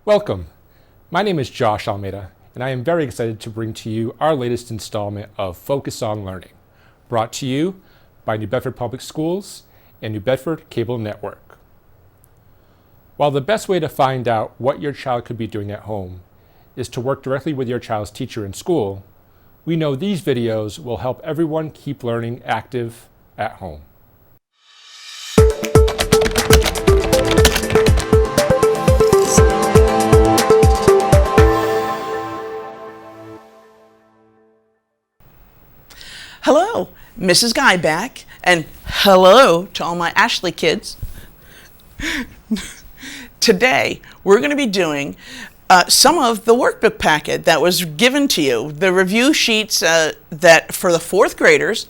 Welcome. My name is Josh Almeida, and I am very excited to bring to you our latest installment of Focus on Learning, brought to you by New Bedford Public Schools and New Bedford Cable Network. While the best way to find out what your child could be doing at home is to work directly with your child's teacher in school, we know these videos will help everyone keep learning active at home. Hello, Mrs. Guy back, and hello to all my Ashley kids. Today, we're going to be doing some of the workbook packet that was given to you, the review sheets that for the fourth graders,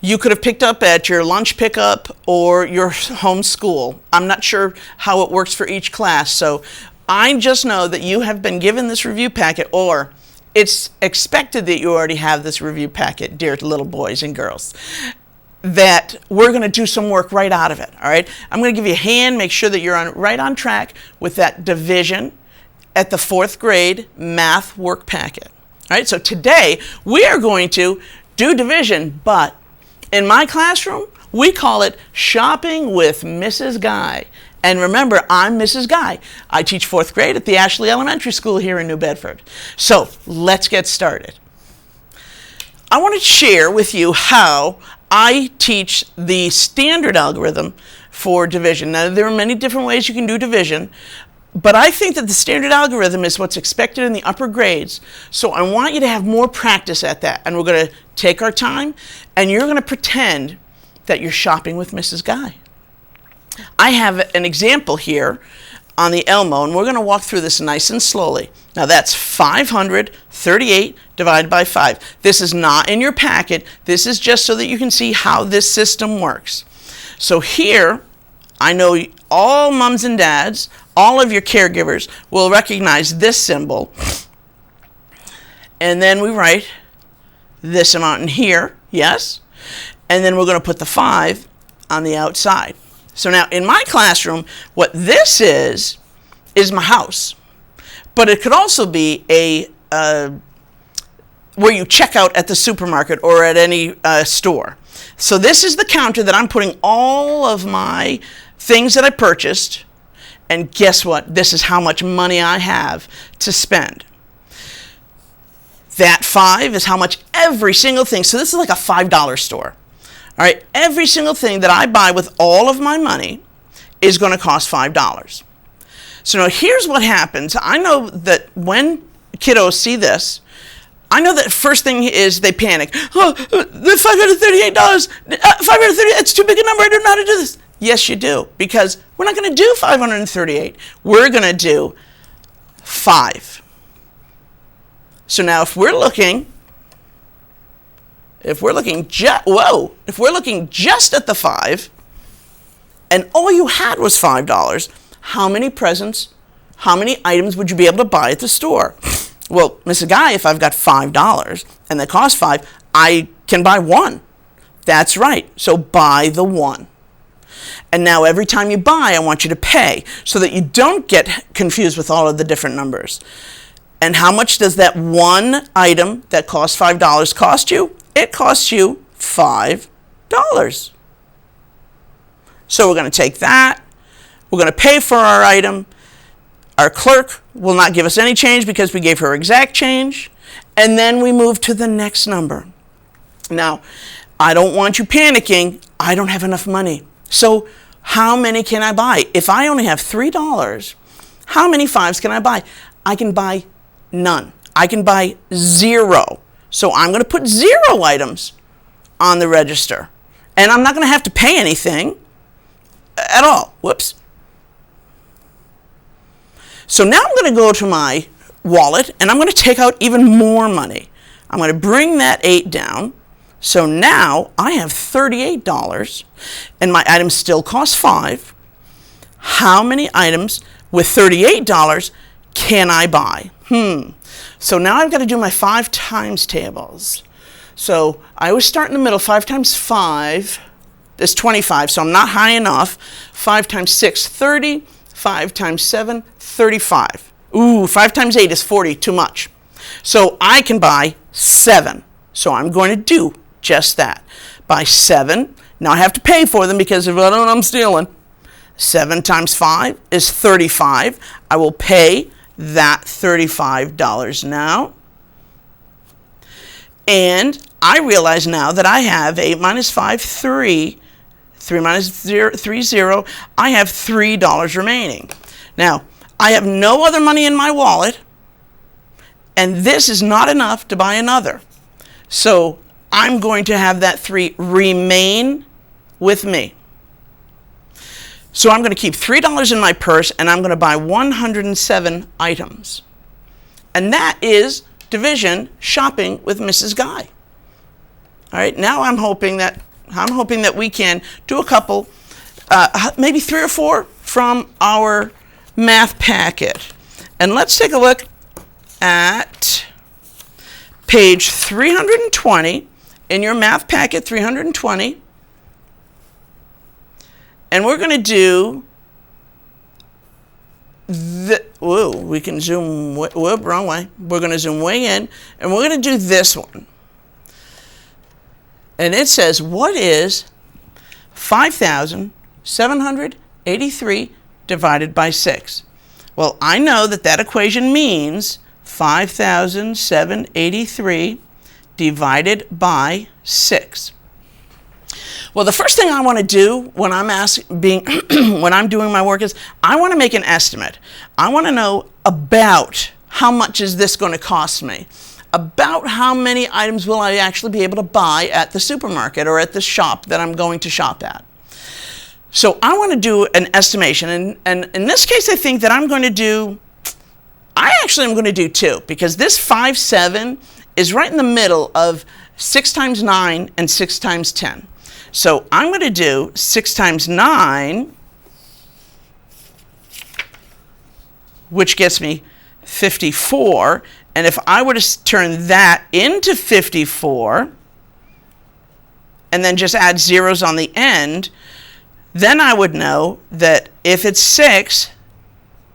you could have picked up at your lunch pickup or your home school. I'm not sure how it works for each class, so I just know that you have been given this review packet, or it's expected that you already have this review packet, dear little boys and girls, that we're going to do some work right out of it, all right? I'm going to give you a hand, make sure that you're right on track with that division at the fourth grade math work packet. All right, so today we are going to do division, but in my classroom, we call it Shopping with Mrs. Guy. And remember, I'm Mrs. Guy. I teach fourth grade at the Ashley Elementary School here in New Bedford. So let's get started. I want to share with you how I teach the standard algorithm for division. Now, there are many different ways you can do division, but I think that the standard algorithm is what's expected in the upper grades. So I want you to have more practice at that. And we're going to take our time, and you're going to pretend that you're shopping with Mrs. Guy. I have an example here on the Elmo, and we're going to walk through this nice and slowly. Now that's 538 divided by 5. This is not in your packet. This is just so that you can see how this system works. So here, I know all moms and dads, all of your caregivers will recognize this symbol. And then we write this amount in here, yes? And then we're going to put the 5 on the outside. So now in my classroom, what this is my house. But it could also be a where you check out at the supermarket or at any store. So this is the counter that I'm putting all of my things that I purchased. And guess what? This is how much money I have to spend. That 5 is how much every single thing. So this is like a $5 store. All right, every single thing that I buy with all of my money is going to cost $5. So now here's what happens. I know that when kiddos see this, I know that first thing is they panic. Oh, the $538, $538, that's too big a number. I don't know how to do this. Yes, you do, because we're not going to do 538. We're going to do 5. So now if we're looking just at the 5, and all you had was $5, how many presents, how many items would you be able to buy at the store? Well, Mrs. Guy, if I've got $5 and they cost 5, I can buy 1. That's right. So buy the 1. And now every time you buy, I want you to pay so that you don't get confused with all of the different numbers. And how much does that one item that costs $5 cost you? It costs you $5. So we're going to take that. We're going to pay for our item. Our clerk will not give us any change because we gave her exact change. And then we move to the next number. Now, I don't want you panicking. I don't have enough money. So how many can I buy? If I only have $3, how many 5s can I buy? I can buy none. I can buy 0. So I'm going to put 0 items on the register. And I'm not going to have to pay anything at all. Whoops. So now I'm going to go to my wallet and I'm going to take out even more money. I'm going to bring that 8 down. So now I have $38 and my items still cost 5. How many items with $38 can I buy? So now I've got to do my 5 times tables. So I always start in the middle. 5 times 5 is 25, so I'm not high enough. 5 times 6, 30. 5 times 7, 35. Ooh, 5 times 8 is 40, too much. So I can buy 7. So I'm going to do just that. Buy 7. Now I have to pay for them because if I don't, I'm stealing. 7 times 5 is 35. I will pay that $35 now. And I realize now that I have 8 minus 5, 3. 3 minus 0, 3, 0. I have $3 remaining. Now, I have no other money in my wallet, and this is not enough to buy another. So I'm going to have that 3 remain with me. So I'm going to keep $3 in my purse, and I'm going to buy 107 items. And that is division shopping with Mrs. Guy. All right, now I'm hoping that we can do a couple, maybe 3 or 4 from our math packet. And let's take a look at page 320 in your math packet, 320. And we're going to do we can zoom, wrong way. We're going to zoom way in, and we're going to do this one. And it says, what is 5,783 divided by 6? Well, I know that that equation means 5,783 divided by 6. Well, the first thing I want to do when I'm when I'm doing my work is I want to make an estimate. I want to know about how much is this going to cost me. About how many items will I actually be able to buy at the supermarket or at the shop that I'm going to shop at. So I want to do an estimation, and in this case I think that I actually am going to do 2, because this 5, 7 is right in the middle of 6 times 9 and 6 times 10. So I'm going to do 6 times 9, which gets me 54. And if I were to turn that into 54, and then just add zeros on the end, then I would know that if it's 6,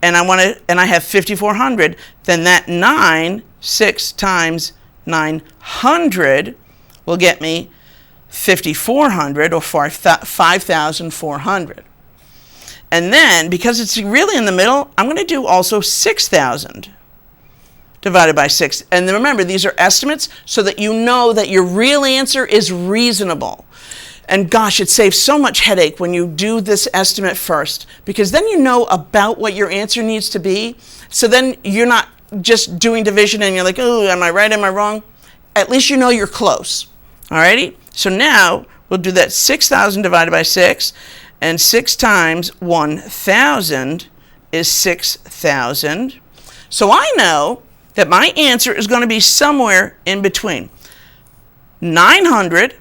and I have 5,400, then that 6 times 900 will get me 5,400, or 5,400. And then, because it's really in the middle, I'm going to do also 6,000 divided by 6. And remember, these are estimates so that you know that your real answer is reasonable. And gosh, it saves so much headache when you do this estimate first, because then you know about what your answer needs to be. So then you're not just doing division and you're like, oh, am I right, am I wrong? At least you know you're close. Alrighty? So now we'll do that 6,000 divided by 6, and 6 times 1,000 is 6,000. So I know that my answer is going to be somewhere in between 900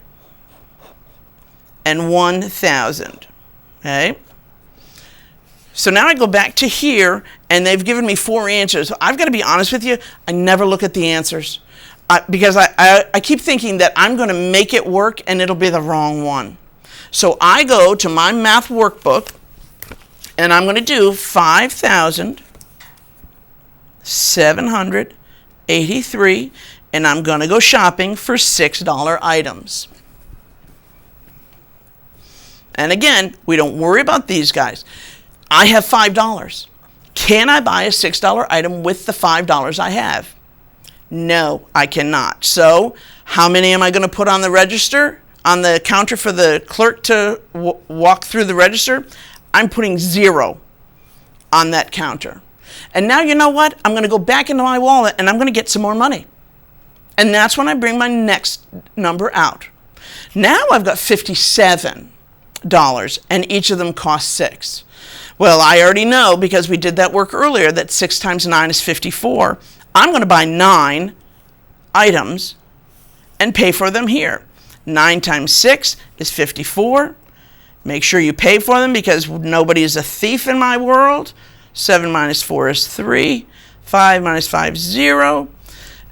and 1,000. Okay? So now I go back to here, and they've given me 4 answers. I've got to be honest with you, I never look at the answers. Because I keep thinking that I'm going to make it work and it'll be the wrong one. So I go to my math workbook, and I'm going to do 5,783, and I'm going to go shopping for $6 items. And again, we don't worry about these guys. I have $5. Can I buy a $6 item with the $5 I have? No, I cannot. So how many am I going to put on the register, on the counter for the clerk to walk through the register? I'm putting 0 on that counter. And now you know what? I'm going to go back into my wallet and I'm going to get some more money. And that's when I bring my next number out. Now I've got $57, and each of them costs 6. Well, I already know, because we did that work earlier, that 6 times 9 is 54. I'm going to buy 9 items and pay for them here. 9 times 6 is 54. Make sure you pay for them, because nobody is a thief in my world. 7 minus 4 is 3. 5 minus 5 is 0.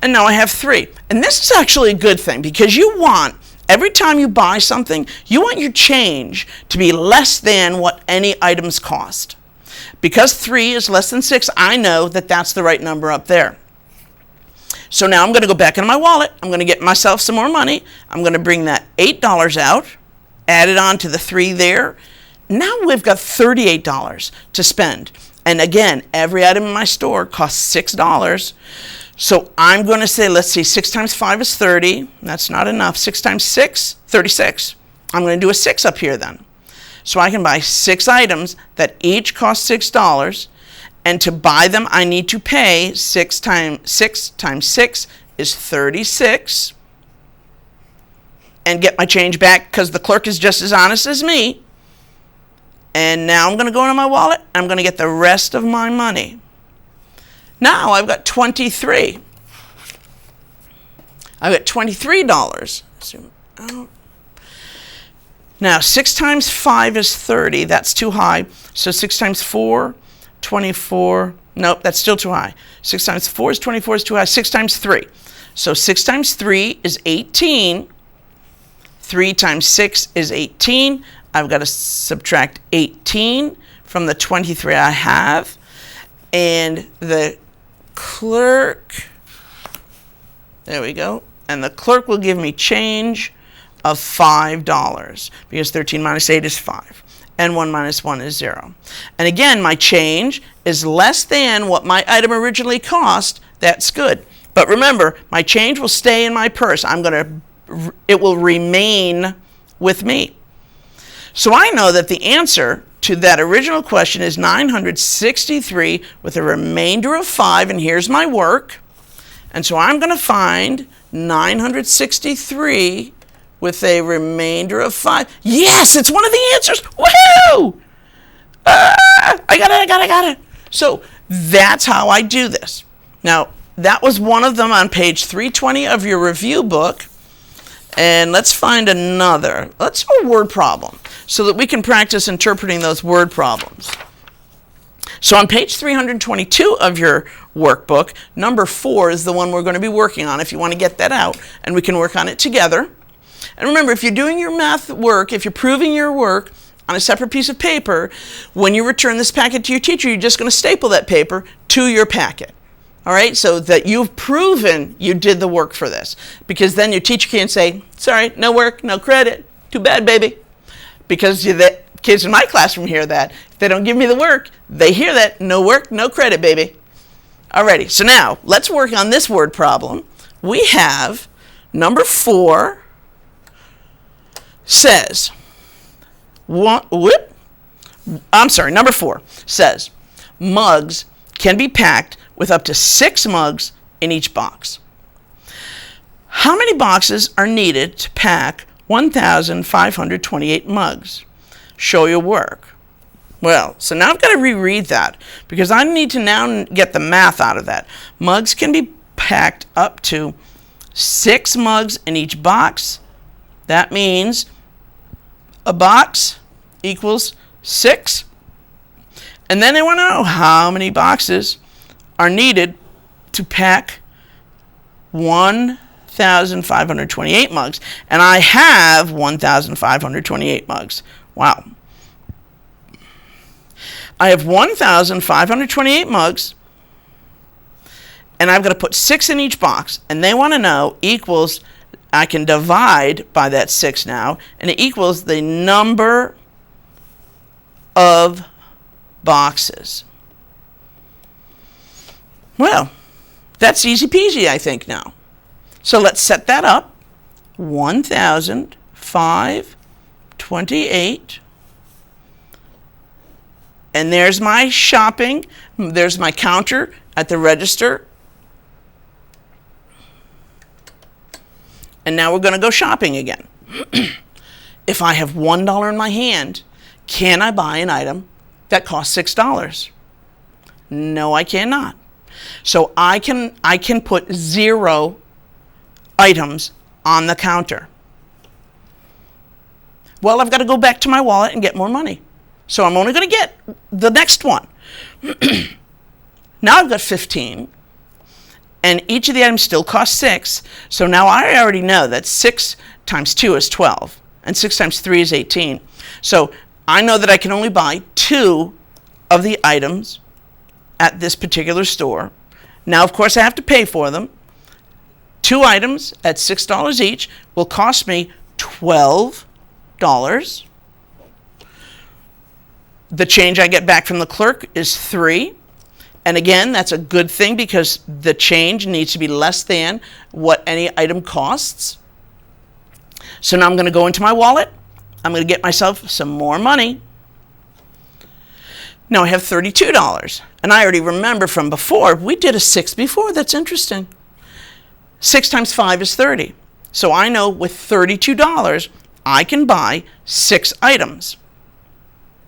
And now I have 3. And this is actually a good thing, because you want, every time you buy something, you want your change to be less than what any items cost. Because 3 is less than 6, I know that that's the right number up there. So now I'm going to go back into my wallet. I'm going to get myself some more money. I'm going to bring that $8 out, add it on to the 3 there. Now we've got $38 to spend. And again, every item in my store costs $6. So I'm going to say, let's see, 6 times 5 is 30. That's not enough. 6 times 6, 36. I'm going to do a 6 up here then. So I can buy 6 items that each cost $6. And to buy them, I need to pay 6 times 6 is 36. And get my change back because the clerk is just as honest as me. And now I'm going to go into my wallet. I'm going to get the rest of my money. Now I've got 23. I've got $23. Zoom out. Now 6 times 5 is 30. That's too high. So 6 times 4, 24. Nope, that's still too high. 6 times 4 is 24 is too high. 6 times 3. So 6 times 3 is 18. 3 times 6 is 18. I've got to subtract 18 from the 23 I have. And the clerk, there we go. And the clerk will give me change of $5 because 13 minus 8 is 5. And 1 minus 1 is 0. And again, my change is less than what my item originally cost. That's good. But remember, my change will stay in my purse. It will remain with me. So I know that the answer to that original question is 963 with a remainder of 5, and here's my work. And so I'm going to find 963 with a remainder of 5. Yes, it's one of the answers. Woohoo! I got it. So that's how I do this. Now, that was one of them on page 320 of your review book. And let's find another. Let's do a word problem so that we can practice interpreting those word problems. So on page 322 of your workbook, number 4 is the one we're going to be working on if you want to get that out, and we can work on it together. And remember, if you're doing your math work, if you're proving your work on a separate piece of paper, when you return this packet to your teacher, you're just going to staple that paper to your packet. All right, so that you've proven you did the work for this. Because then your teacher can't say, sorry, no work, no credit, too bad, baby. Because the kids in my classroom hear that. If they don't give me the work, they hear that, no work, no credit, baby. Alrighty, so now let's work on this word problem. We have number 4 says, number 4 says, mugs can be packed with up to 6 mugs in each box. How many boxes are needed to pack 1,528 mugs? Show your work. Well, so now I've got to reread that because I need to now get the math out of that. Mugs can be packed up to 6 mugs in each box. That means a box equals 6. And then they want to know how many boxes are needed to pack 1,528 mugs. And I have 1,528 mugs. Wow. I have 1,528 mugs, and I've got to put 6 in each box. And they want to know equals, I can divide by that 6 now, and it equals the number of boxes. Well, that's easy peasy, I think, now. So let's set that up. 1,528. And there's my shopping. There's my counter at the register. And now we're going to go shopping again. If I have $1 in my hand, can I buy an item that costs $6? No, I cannot. So I can put 0 items on the counter. Well, I've got to go back to my wallet and get more money. So I'm only going to get the next one. Now I've got 15. And each of the items still costs 6. So now I already know that 6 times 2 is 12. And 6 times 3 is 18. So I know that I can only buy 2 of the items at this particular store. Now, of course, I have to pay for them. 2 items at $6 each will cost me $12. The change I get back from the clerk is $3. And again, that's a good thing because the change needs to be less than what any item costs. So now I'm going to go into my wallet. I'm going to get myself some more money. Now I have $32. And I already remember from before, we did a 6 before. That's interesting. 6 times 5 is 30. So I know with $32, I can buy 6 items.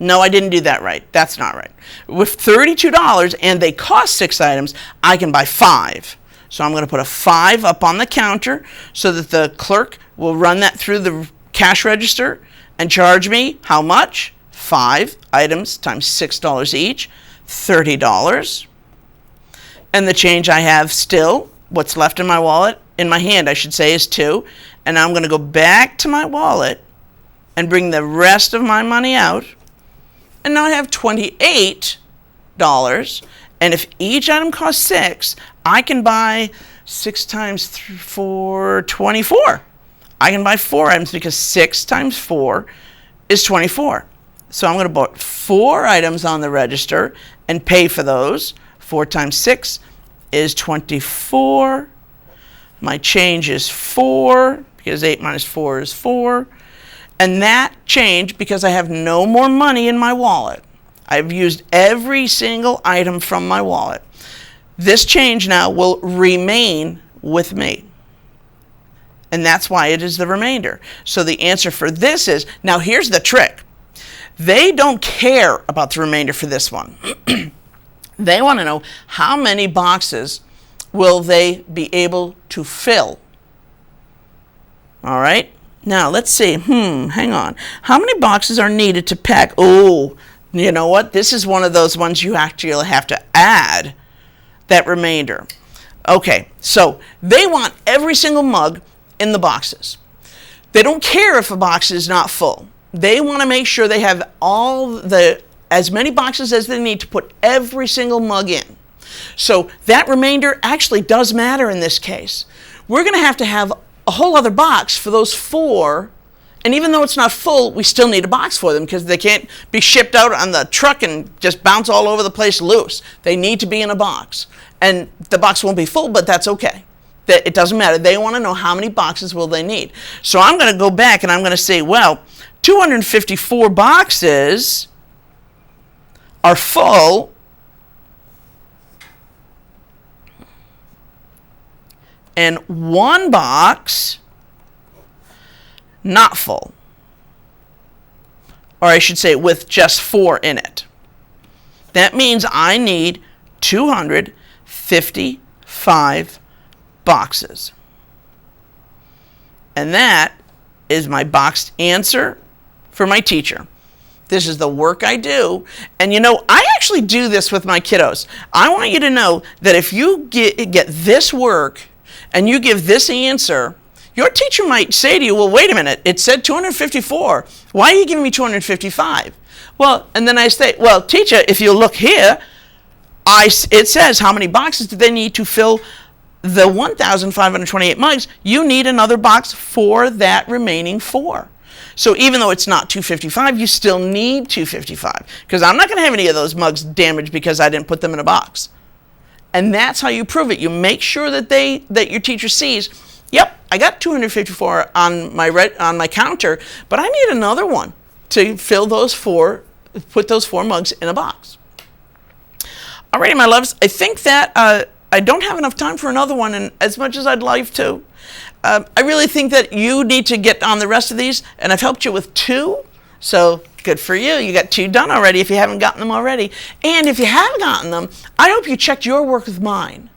No, I didn't do that right. That's not right. With $32 and they cost 6 items, I can buy 5. So I'm going to put a 5 up on the counter so that the clerk will run that through the cash register and charge me how much? 5 items times $6 each, $30. And the change I have still, what's left in my wallet, in my hand I should say, is 2. And now I'm going to go back to my wallet and bring the rest of my money out. And now I have $28. And if each item costs 6, I can buy 6 times 4, 24. I can buy 4 items because 6 times 4 is 24. So I'm going to put 4 items on the register and pay for those. 4 times 6 is 24. My change is 4 because 8 minus 4 is 4. And that change, because I have no more money in my wallet, I've used every single item from my wallet. This change now will remain with me. And that's why it is the remainder. So the answer for this is, now here's the trick. They don't care about the remainder for this one. They want to know how many boxes will they be able to fill. All right? Now, let's see. Hang on. How many boxes are needed to pack? Oh, you know what? This is one of those ones you actually have to add that remainder. Okay, so they want every single mug in the boxes. They don't care if a box is not full. They want to make sure they have as many boxes as they need to put every single mug in. So that remainder actually does matter in this case. We're going to have a whole other box for those 4, and even though it's not full, we still need a box for them because they can't be shipped out on the truck and just bounce all over the place loose. They need to be in a box, and the box won't be full, but that's okay. It doesn't matter. They want to know how many boxes will they need. So I'm going to go back and I'm going to say, well, 254 boxes are full, and 1 box not full. Or I should say with just 4 in it. That means I need 255 boxes. And that is my boxed answer for my teacher. This is the work I do. And you know, I actually do this with my kiddos. I want you to know that if you get this work and you give this answer, your teacher might say to you, well, wait a minute, it said 254. Why are you giving me 255? Well, and then I say, well, teacher, if you look here, it says how many boxes do they need to fill the 1,528 mugs. You need another box for that remaining 4. So even though it's not 255, you still need 255 because I'm not going to have any of those mugs damaged because I didn't put them in a box. And that's how you prove it. You make sure that your teacher sees, yep, I got 254 on my counter, but I need another one to fill put those 4 mugs in a box. Alrighty, my loves, I think that I don't have enough time for another one, and as much as I'd like to, I really think that you need to get on the rest of these, and I've helped you with 2, so good for you. You got 2 done already if you haven't gotten them already. And if you have gotten them, I hope you checked your work with mine.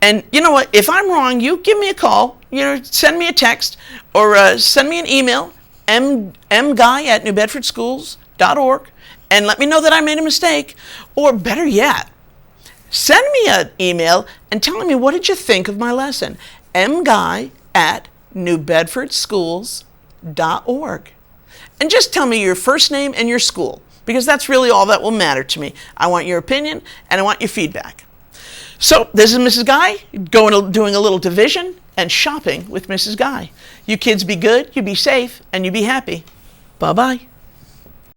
And you know what? If I'm wrong, you give me a call, send me a text, or send me an email, mguy@newbedfordschools.org, and let me know that I made a mistake. Or better yet, send me an email and tell me what did you think of my lesson. mguy@newbedfordschools.org. And just tell me your first name and your school. because that's really all that will matter to me. I want your opinion and I want your feedback. So this is Mrs. Guy doing a little division and shopping with Mrs. Guy. You kids be good, you be safe, and you be happy. Bye-bye.